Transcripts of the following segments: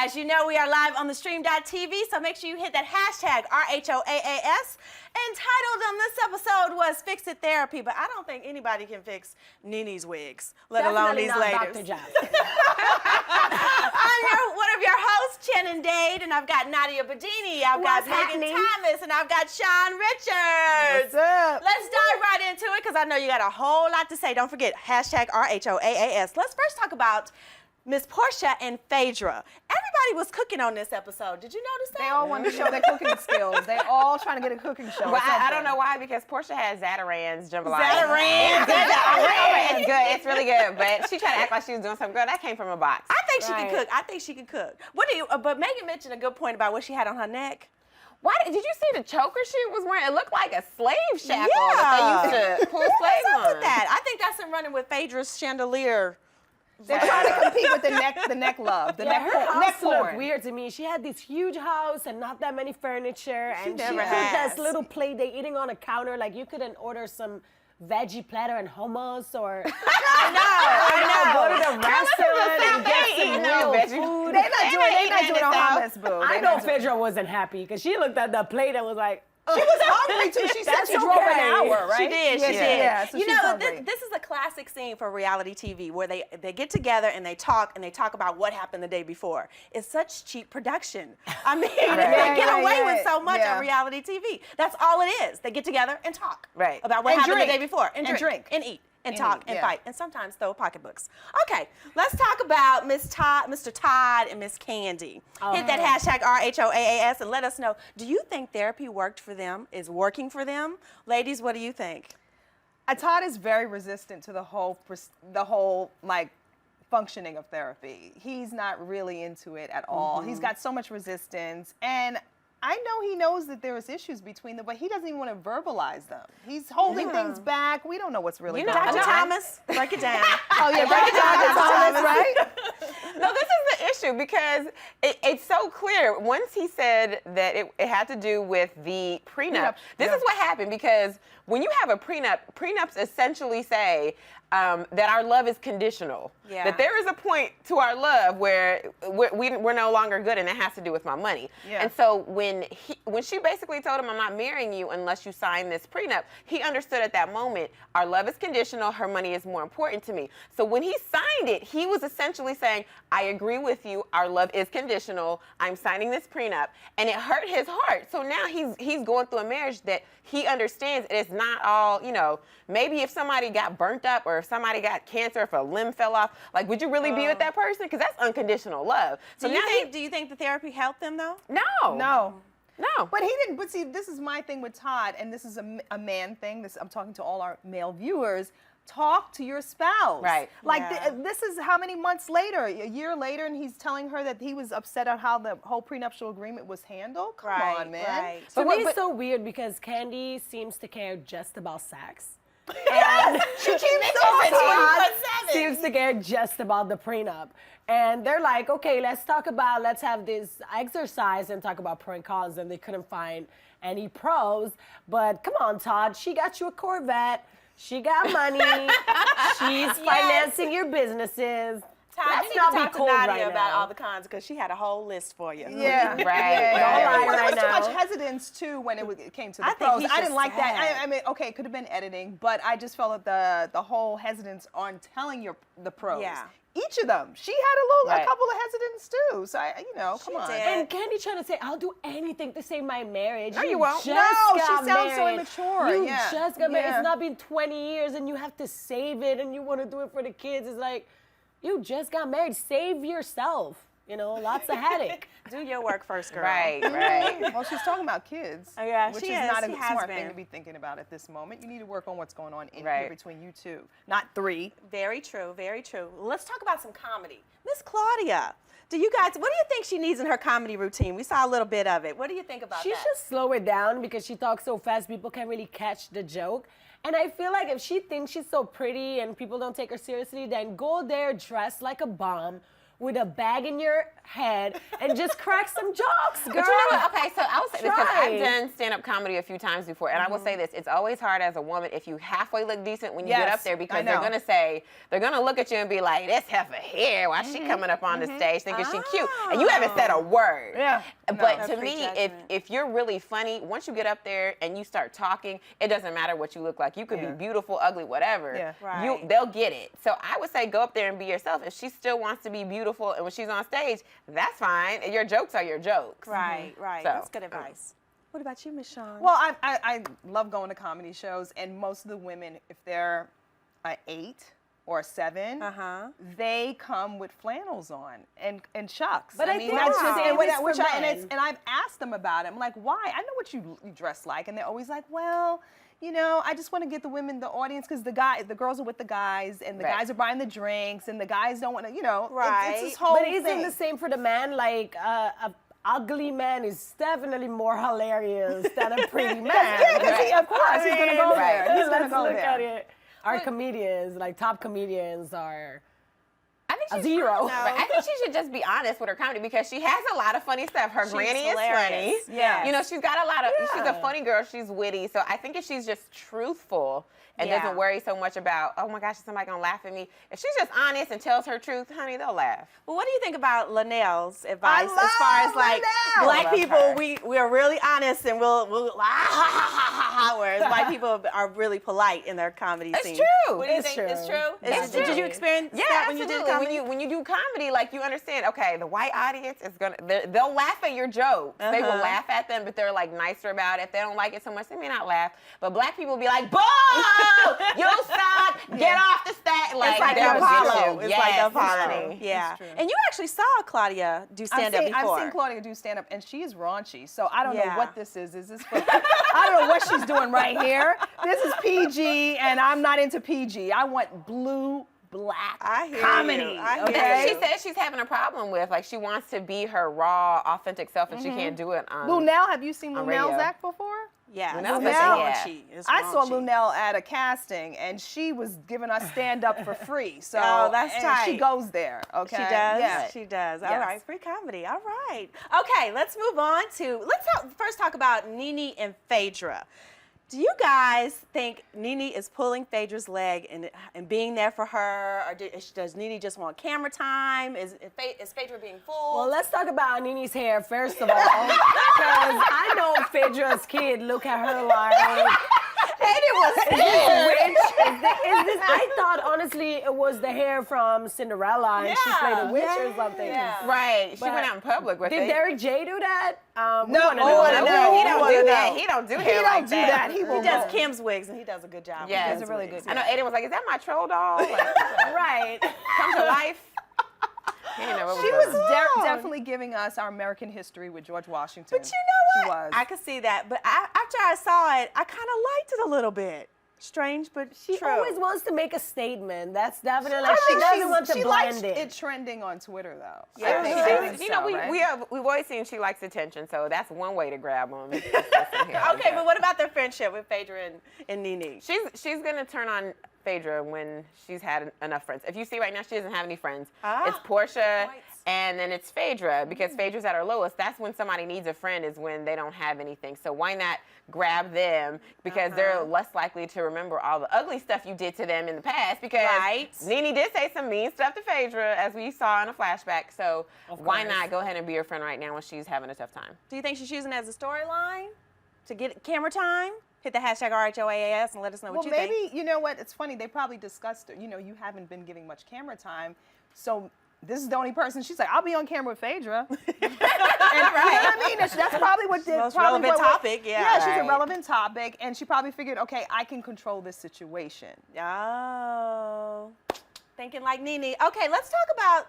As you know, we are live on theStream.tv, so make sure you hit that hashtag RHOAAS. And titled on this episode was Fix It Therapy, but I don't think anybody can fix Nene's wigs, let alone these ladies. I'm one of your hosts, Channon Dade, and I've got Nadia Beddini, I've got Megan Thomas, and I've got Shawn Richardz. What's up? Let's dive right into it, because I know you got a whole lot to say. Don't forget, hashtag RHOAAS. Let's first talk about Miss Portia and Phaedra. Everybody was cooking on this episode. Did you notice that? They all wanted to show their cooking skills. They all trying to get a cooking show. Well, I don't know why, because Portia has Zatarain's jambalaya. Zatarain. It's good. It's really good. But she tried to act like she was doing something. Girl, that came from a box. I think she can cook. I think she can cook. What do you? But Megan mentioned a good point about what she had on her neck. Why did you see the choker she was wearing? It looked like a slave shackle that they used to pull slaves on. What's up with that? I think that's in running with Phaedra's chandelier. They're trying to compete with the neck love, the neck house porn. looked weird to me. She had this huge house and not that many furniture, and she never had has. this little play day eating on a counter. Like you couldn't order some veggie platter and hummus, or I know. go to the restaurant and get some real food. They're not doing a hummus, boo. I know Phaedra wasn't happy because she looked at the plate and was like, she was hungry too. She said she drove an hour, right? She did. She did. Yeah, so you she's know, hungry. this is a classic scene for reality TV where they get together and they talk about what happened the day before. It's such cheap production. I mean, they get away with so much on reality TV. That's all it is. They get together and talk about what happened the day before, and drink and eat. And talk and fight, and sometimes throw pocketbooks. Okay, let's talk about Mr. Todd and Miss Kandi. Hit that hashtag RHOAAS and let us know, do you think therapy worked for them, is working for them? Ladies, what do you think? Todd is very resistant to the whole like functioning of therapy. He's not really into it at all. He's got so much resistance, and I know he knows that there is issues between them, but he doesn't even want to verbalize them. He's holding things back. We don't know what's really going on. Dr. Thomas, break it down. Oh, yeah, break it down, Dr. Thomas, right? No, this is the issue, because it's so clear. Once he said that it had to do with the prenup, this is what happened, because when you have a prenup, prenups essentially say that our love is conditional. Yeah. That there is a point to our love where we're no longer good, and it has to do with my money. Yeah. And so when she basically told him, I'm not marrying you unless you sign this prenup, he understood at that moment, our love is conditional, her money is more important to me. So when he signed it, he was essentially saying, I agree with you, our love is conditional, I'm signing this prenup, and it hurt his heart. So now he's going through a marriage that he understands it's not all, you know, maybe if somebody got burnt up, or if somebody got cancer, if a limb fell off, like, would you really be with that person? Because that's unconditional love. So do you think the therapy helped them, though? No. No. No. But he didn't. But see, this is my thing with Todd, and this is a man thing. I'm talking to all our male viewers. Talk to your spouse. Right. Like, this is how many months later, a year later, and he's telling her that he was upset at how the whole prenuptial agreement was handled? Come on, man. Right. To me, it's so weird because Kandi seems to care just about sex. And she keeps seems to care just about the prenup. And they're like, okay, let's have this exercise and talk about pro and cons, and they couldn't find any pros. But come on, Todd, she got you a Corvette. She got money. She's financing your businesses. Todd, Let's you need not to be talk to cold Nadia right about now. all the cons, because she had a whole list for you. Yeah, right. There was too much hesitance too when it came to the pros. I didn't like that. I mean, okay, it could have been editing, but I just felt that the whole hesitance on telling the pros. Yeah. Each of them, she had a couple of hesitance too. So come on. And Kandi trying to say, I'll do anything to save my marriage. No, you won't. No, she sounds so immature. You just got married. It's not been 20 years, and you have to save it, and you want to do it for the kids. It's like, you just got married. Save yourself. You know, lots of headache. Do your work first, girl. Right. Well, she's talking about kids, which is not a smart thing to be thinking about at this moment. You need to work on what's going on in here between you two, not three. Very true, very true. Let's talk about some comedy. Miss Claudia, what do you think she needs in her comedy routine? We saw a little bit of it. What do you think about that? She should slow it down because she talks so fast, people can't really catch the joke. And I feel like if she thinks she's so pretty and people don't take her seriously, then go there dressed like a bomb, with a bag in your head and just crack some jokes, girl. But you know what? Okay, so I will say this because Try. I've done stand-up comedy a few times before, and I will say this: it's always hard as a woman if you halfway look decent when you get up there because they're gonna look at you and be like, "This heifer here, why she coming up on the stage thinking she cute?" And you haven't said a word. Yeah. But to me, if you're really funny, once you get up there and you start talking, it doesn't matter what you look like. You could be beautiful, ugly, whatever. Yeah. Right. They'll get it. So I would say go up there and be yourself. If she still wants to be beautiful and when she's on stage, that's fine. Your jokes are your jokes. Right, right. So, That's good advice. What about you, Miss Shawn? Well, I love going to comedy shows, and most of the women, if they're an 8 or a 7, they come with flannels on and chucks. But I think that's the just same is for men. and I've asked them about it. I'm like, why? I know what you dress like, and they're always like, well, you know, I just want to get the women, the audience, because the girls are with the guys, and the guys are buying the drinks, and the guys don't want to, you know, it's this whole But thing. isn't the same for the man? Like, a ugly man is definitely more hilarious than a pretty man. Yeah, because of course, he's going to go there. He's going to Let's go look there. at it. Our comedians, like top comedians, are I think a she's 0. But I think she should just be honest with her comedy because she has a lot of funny stuff. Her granny is funny. hilarious. Yes. You know, she's got a lot of, she's a Yeah. funny girl. She's witty. So I think if she's just truthful and Yeah. doesn't worry so much about, oh my gosh, is somebody gonna laugh at me? If she's just honest and tells her truth, honey, they'll laugh. Well, what do you think about Linnell's advice I as far as love like Linnell. black I love people? her. We are really honest and we'll whereas white people are really polite in their comedy It's scene. true. What do you It's think? true. It's true. It's Did true. you experience Yeah, that when absolutely. you did comedy? When you do comedy, like you understand, okay, the white audience is they'll laugh at your jokes. They will laugh at them, but they're like nicer about it. If they don't like it so much, they may not laugh. But black people will be like, "Boo! You suck! Get off the stage!" Like, It's like they'll the get Apollo. you. It's Yes, like the it's Apollo. funny. Yeah. It's true. And you actually saw Claudia do stand-up before. I've seen Claudia do stand-up, and she is raunchy. So I don't know Yeah. what this is. Is this for, I don't know what she's doing right here. This is PG, and I'm not into PG. I want blue, black I hear comedy. you. I hear But you. that's what she says she's having a problem with. Like, she wants to be her raw, authentic self, and she can't do it on Lunell, have you seen on Lunell's radio. act before? Yeah, Linnell it's said raunchy. It's I saw raunchy. Lunell at a casting, and she was giving us stand-up for free. So Oh, that's and tight. She goes there. Okay. She does. Yeah. She does. All Yes. right, free comedy. All right. Okay, let's move on to first talk about Nene and Phaedra. Do you guys think Nene is pulling Phaedra's leg and being there for her, or does Nene just want camera time? Is Phaedra being fooled? Well, let's talk about Nene's hair first of all, because I know Phaedra's kid look at her like, I thought honestly it was the hair from Cinderella and she played a witch or something. Yeah. Right. She But went out in public with Did it. Derek J do that? No, we wanna we know. wanna know. He don't wanna do that. know. He don't do He hair don't like do that. that. He He will does go. Kim's wigs, and he does a good job. Yeah. He He's a really good I know Aiden was like, "Is that my troll doll? Like, Right. come to life?" He didn't know what She was was going on. definitely giving us our American history with George Washington. But you know what? She was. I could see that. But after I saw it, I kind of liked it a little bit. Strange, but She true. always wants to make a statement. That's definitely I like she think doesn't want to she blend likes it. it trending on Twitter, though. Yeah. I think You know, so, right? we've always seen she likes attention, so that's one way to grab them. Okay, but what about their friendship with Phaedra and Nene? She's gonna turn on Phaedra when she's had enough friends. If you see right now, she doesn't have any friends. It's Portia, and then it's Phaedra, because Phaedra's at her lowest. That's when somebody needs a friend, is when they don't have anything. So why not grab them, because they're less likely to remember all the ugly stuff you did to them in the past, because Nene did say some mean stuff to Phaedra, as we saw in a flashback. So why not go ahead and be her friend right now when she's having a tough time? Do you think she's using it as a storyline to get camera time? Hit the hashtag RHOAAS and let us know what Well, you think. maybe, you know what? It's funny. They probably discussed it. You know, you haven't been giving much camera time. So this is the only person. She's like, I'll be on camera with Phaedra. And, you know what I mean? That's probably what did. Most probably relevant what- topic, yeah. Yeah, she's a Right. relevant topic. And she probably figured, okay, I can control this situation. Oh, thinking like Nene. Okay, let's talk about,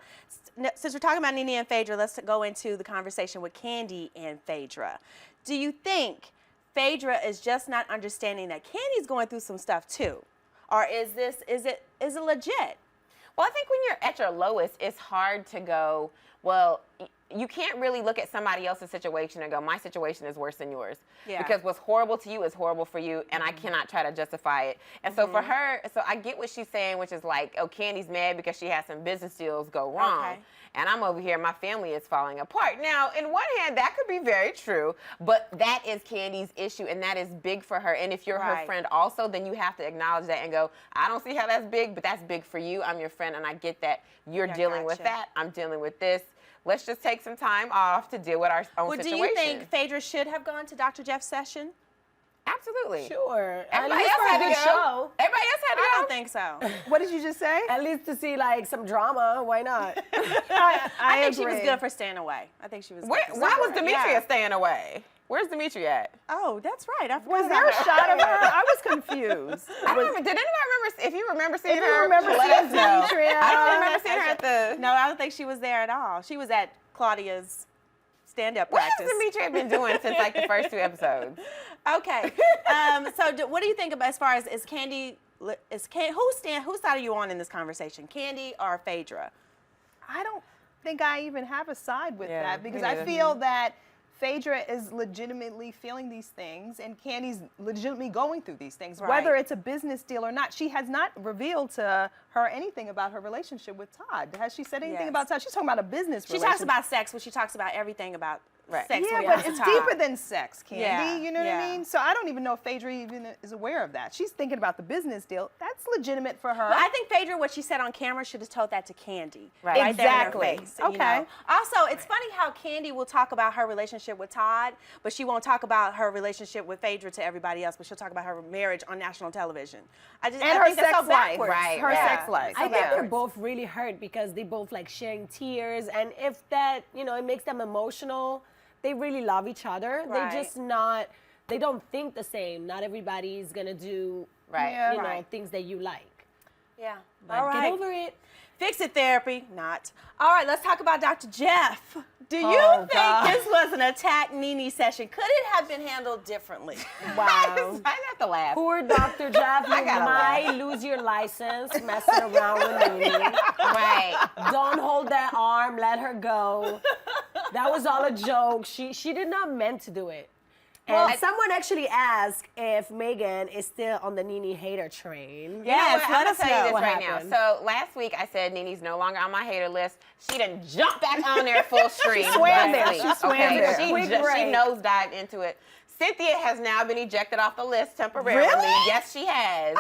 since we're talking about Nene and Phaedra, let's go into the conversation with Kandi and Phaedra. Do you think Phaedra is just not understanding that Kandi's going through some stuff too? Or is it legit? Well, I think when you're at your lowest, it's hard to go, well, you can't really look at somebody else's situation and go, my situation is worse than yours. Yeah. Because what's horrible to you is horrible for you, and I cannot try to justify it. And so for her, so I get what she's saying, which is like, oh, Kandi's mad because she had some business deals go wrong. Okay. And I'm over here, my family is falling apart. Now, in one hand, that could be very true, but that is Kandi's issue, and that is big for her. And if you're her friend also, then you have to acknowledge that and go, I don't see how that's big, but that's big for you. I'm your friend, and I get that you're dealing with that. I'm dealing with this. Let's just take some time off to deal with our own situation. Do you think Phaedra should have gone to Dr. Jeff's session? Absolutely. Sure. Everybody else had to go. Show. Everybody else had to go. I don't think so. What did you just say? At least to see like some drama. Why not? I think she was good for staying away. I think she was good for Why was staying away. Demetria staying away? Where's Demetria at? Oh, that's right. I forgot Was about there a her. shot of her? I was confused. I don't remember. Did anybody remember? If you remember seeing If her, you remember let seeing us know. Demetria. I don't remember seeing her at the. No, I don't think she was there at all. She was at Claudia's stand-up What practice. has Demetria been doing since like the first 2 episodes? Okay. What do you think about as far as whose side are you on in this conversation, Kandi or Phaedra? I don't think I even have a side with Yeah, that because me I neither. feel that Phaedra is legitimately feeling these things and Kandi's legitimately going through these things. Right. Whether it's a business deal or not, she has not revealed to her anything about her relationship with Todd. Has she said anything Yes. about Todd? She's talking about a business She relationship. talks about sex, but she talks about everything about sex. Yeah, when it but comes to it's Todd. deeper than sex, Kandi. Yeah, You know what yeah. I mean? So I don't even know if Phaedra even is aware of that. She's thinking about the business deal. That's legitimate for her. Well, I think Phaedra, what she said on camera, should have told that to Kandi. Right. There in her Exactly. face, you Okay. know? Also, it's funny how Kandi will talk about her relationship with Todd, but she won't talk about her relationship with Phaedra to everybody else, but she'll talk about her marriage on national television. I And her her think that's sex so life. backwards. Right, Her yeah. sex life. I So think they're backwards. both really hurt because they both like sharing tears, and if that, you know, it makes them emotional, they really love each other. Right. They're just not, they don't think the same. Not everybody's gonna do, Right. Yeah. you know, Right. things that you like. Yeah. But All right. get over it. Fix it therapy. Not. All right, let's talk about Dr. Jeff. Do you Oh, think God. this was an attack Nene session? Could it have been handled differently? Wow. I have to laugh. Poor Dr. Jeff, you gotta might lose your license messing around with Nene. Right. Don't hold that arm, let her go. That was all a joke. She did not meant to do it. And someone actually asked if Megan is still on the Nene hater train. Yes, I'm let gonna us tell you know this what right happened. now. So last week I said Nene's no longer on my hater list. She done jumped back on there full stream. swam there. last She week, swam okay? there. She Quick break. nosedived into it. Cynthia has now been ejected off the list temporarily. Really? Yes, she has.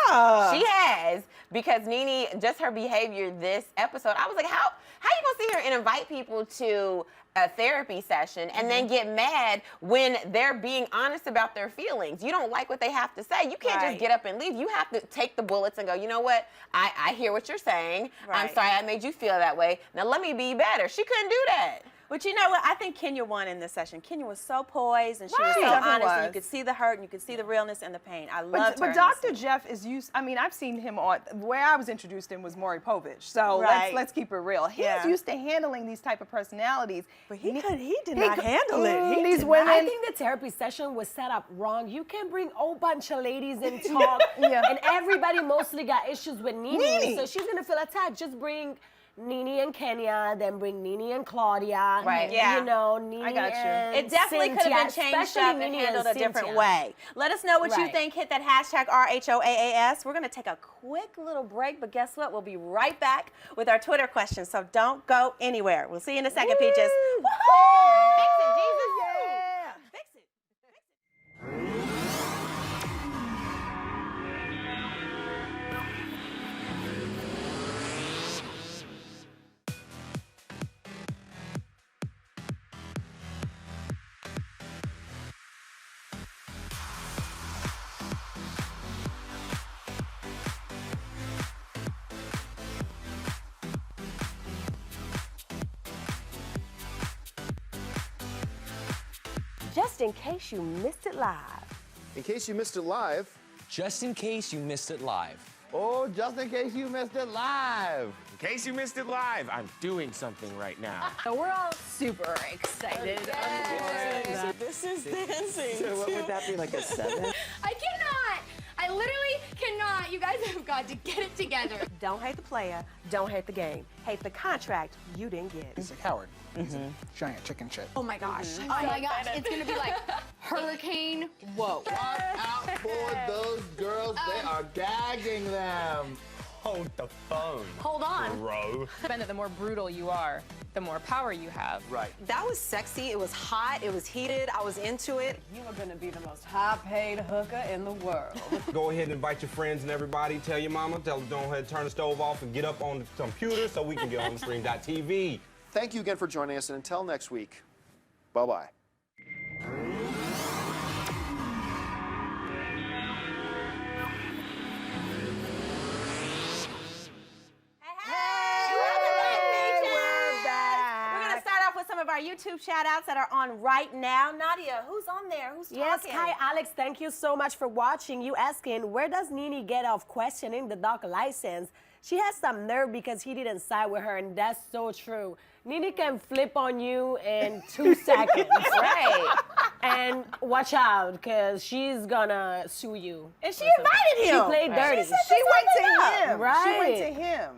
She has, because Nene, just her behavior this episode, I was like, how you gonna sit here and invite people to a therapy session and then get mad when they're being honest about their feelings? You don't like what they have to say. You can't Right. just get up and leave. You have to take the bullets and go, you know what? I hear what you're saying. I'm Right. sorry I made you feel that way. Now let me be better. She couldn't do that. But you know what? I think Kenya won in this session. Kenya was so poised and she was so Right. honest, and you Was. could see the hurt and you could see the realness and the pain. I loved her. But in Dr. this. Jeff is used. I mean, I've seen him on where I was introduced him was Maury Povich. So Right. let's keep it real. He's Yeah. used to handling these type of personalities. But he did he not could- handle it. He these did women. I think the therapy session was set up wrong. You can bring a whole bunch of ladies and talk, Yeah. and everybody mostly got issues with Nene, Nene. so she's gonna feel attacked. Just bring Nene and Kenya, then bring Nene and Claudia. Right. Yeah. You know, Nene I got you. and It definitely could have been Cynthia, changed especially up and Nene handled a different Cynthia. way. Let us know what you Right. think. Hit that hashtag RHOAAS. We're going to take a quick little break, but guess what? We'll be right back with our Twitter questions, so don't go anywhere. We'll see you in a second, Peaches. Woohoo! Fix it, Jesus. Yeah. Fix it. Just in case you missed it live. In case you missed it live. Just in case you missed it live. Oh, just in case you missed it live. In case you missed it live, I'm doing something right now. So we're all super excited. So this is dancing. So what would that be, like a 7? I cannot. I literally cannot. You guys have got to get it together. Don't hate the player, don't hate the game. Hate the contract you didn't get. He's a coward. He's a giant chicken shit. Oh my gosh. Oh my gosh. It's gonna be like hurricane. Whoa. Watch out for those girls. They are gagging them. Hold the phone. Hold on. Bro. That the more brutal you are, the more power you have. Right. That was sexy. It was hot. It was heated. I was into it. You are going to be the most high-paid hooker in the world. Go ahead and invite your friends and everybody. Tell your mama. Tell them don't ahead, turn the stove off and get up on the computer so we can get on theStream.tv. Thank you again for joining us, and until next week, bye-bye. Some of our YouTube shout outs that are on right now. Nadia, who's on there? Who's talking? Yes, hi Alex, thank you so much for watching. You asking, where does Nene get off questioning the dog license? She has some nerve because he didn't side with her, and that's so true. Nene can flip on you in 2 seconds. Right. And watch out, because she's gonna sue you. And she invited him. She played dirty. She went to him. Right. She went to him.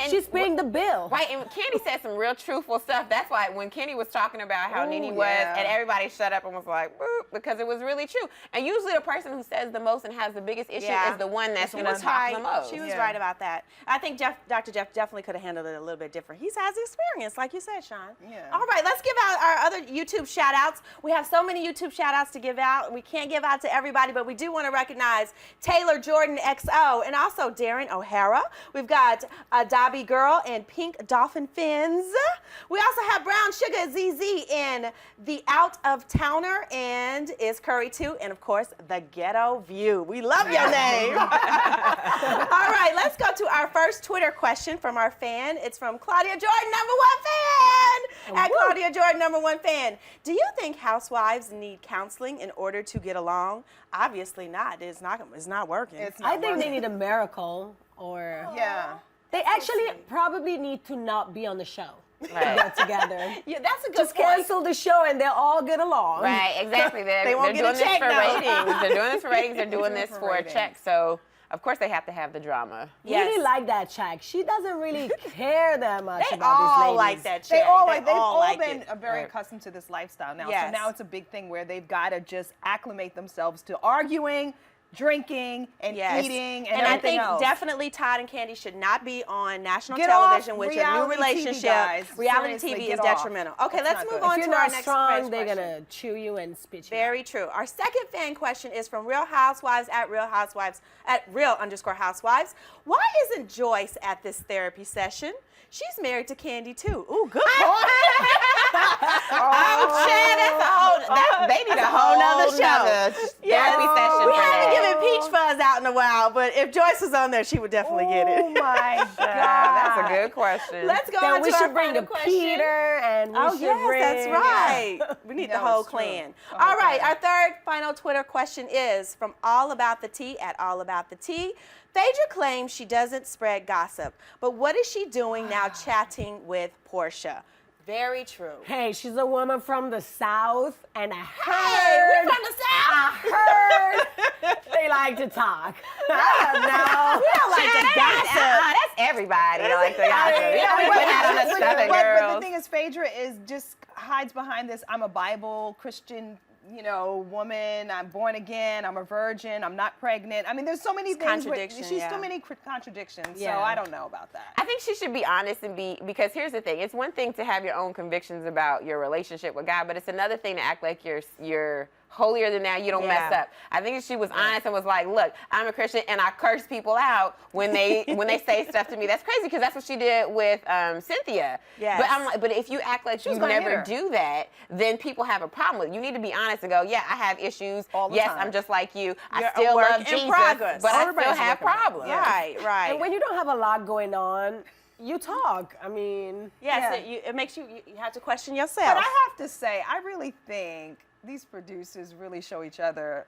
She's paying the bill. Right, and Kandi said some real truthful stuff. That's why when Kandi was talking about how Nene was, and everybody shut up and was like, boop, because it was really true. And usually the person who says the most and has the biggest issue is the one that's going to talk the most. She was right about that. I think Dr. Jeff definitely could have handled it a little bit different. He has experience, like you said, Shawn. Yeah. All right, let's give out our other YouTube shout outs. We have so many YouTube shout outs to give out. We can't give out to everybody, but we do want to recognize Taylor Jordan XO and also Darren O'Hara. We've got Dobby Girl and Pink Dolphin Fins. We also have Brown Sugar ZZ in The Out of Towner and Is Curry too, and of course The Ghetto View. We love your name. All right, let's go to our first Twitter question from our fan. It's from Claudia Jordan, #1 fan. At Claudia Jordan, #1 fan. Do you think housewives need counseling in order to get along? Obviously not. It's not working. I think they need a miracle, or they actually probably need to not be on the show. Right. Get together. Yeah, that's a good Just point. cancel the show and they'll all get along. Right, exactly. They're won't doing get a this check, for though. ratings. They're doing this for ratings. They're doing this for a check. So, of course, they have to have the drama. Yes. Really like that check. She doesn't really care that much They about these all ladies. like that check. They've all like been it. very accustomed to this lifestyle now. Yes. So now it's a big thing where they've got to just acclimate themselves to arguing, drinking, and eating, and I everything think else. definitely Todd and Kandi should not be on national Get television off with your new reality TV, relationship. guys. Reality Seriously, TV get is off. detrimental. Okay, That's let's not move good. on If to you're our not next strong, they're question. gonna chew you and spit you Very true. Our second fan question is from Real Housewives at Real_Housewives. Why isn't Joyce at this therapy session? She's married to Kandi too. Ooh, good point. They need a whole nother show. Therapy session. We haven't given Peach Fuzz out in a while, but if Joyce was on there, she would definitely get it. Oh my God. That's a good question. Let's go Then on we to our should bring final the question. Peter and we should bring... That's right. We need the whole it's true. clan. The All whole right, clan. our third final Twitter question is from All About the Tea at All About the Tea. Phaedra claims she doesn't spread gossip, but what is she doing now chatting with Portia? Very true. Hey, she's a woman from the South, and I heard... Hey, we're from the South. I heard they like to talk. No, we don't like to gossip. That's everybody that like to gossip. You know, we put that on the Southern But the girls. thing is, Phaedra just hides behind this, I'm a Bible Christian, woman, I'm born again, I'm a virgin, I'm not pregnant. I mean, there's so many things. She's so many contradictions, so I don't know about that. I think she should be honest and because here's the thing. It's one thing to have your own convictions about your relationship with God, but it's another thing to act like you're holier than thou, you don't mess up. I think if she was honest and was like, look, I'm a Christian and I curse people out when they say stuff to me. That's crazy because that's what she did with Cynthia. Yes. But I'm like, but if you act like you never do that, then people have a problem with it. You need to be honest and go, yeah, I have issues. All the yes, time. I'm just like you. You're I still a work love in Jesus, progress. but I Everybody's still have working on it. problems. Right. And when you don't have a lot going on, you talk. I mean... Yes, it makes you have to question yourself. But I have to say, I really think these producers really show each other,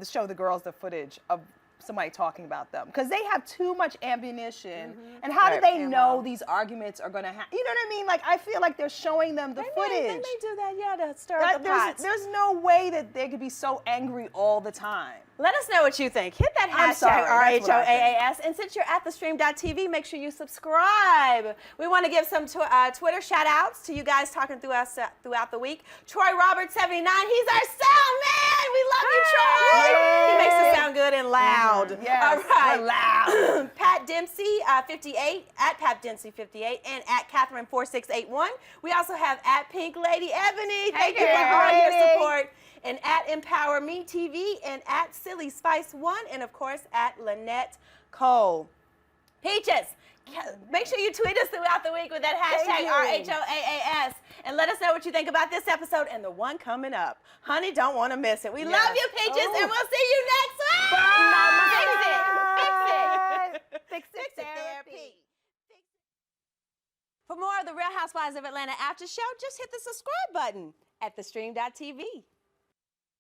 show the girls the footage of somebody talking about them because they have too much ammunition. And how do they know these arguments are going to happen? You know what I mean? Like, I feel like they're showing them the footage. They may do that, to stir up the pot. There's no way that they could be so angry all the time. Let us know what you think. Hit that hashtag RHOAAS. And since you're at theStream.tv, make sure you subscribe. We want to give some Twitter shout outs to you guys talking throughout the week. Troy Roberts 79, he's our sound man. We love you, Troy. He makes us sound good and loud. Yes, all right. we're loud. Pat Dempsey 58 at Pat Dempsey 58 and at Catherine 4681. We also have at Pink Lady Ebony. Thank you for all your support. And at Empower Me TV, and at Silly Spice 1, and of course at Lynette Cole. Peaches, make sure you tweet us throughout the week with that hashtag RHOAAS, and let us know what you think about this episode and the one coming up. Honey, don't want to miss it. We love you, Peaches, and we'll see you next week. Bye. Fix it, therapy. For more of the Real Housewives of Atlanta after show, just hit the subscribe button at theStream.tv.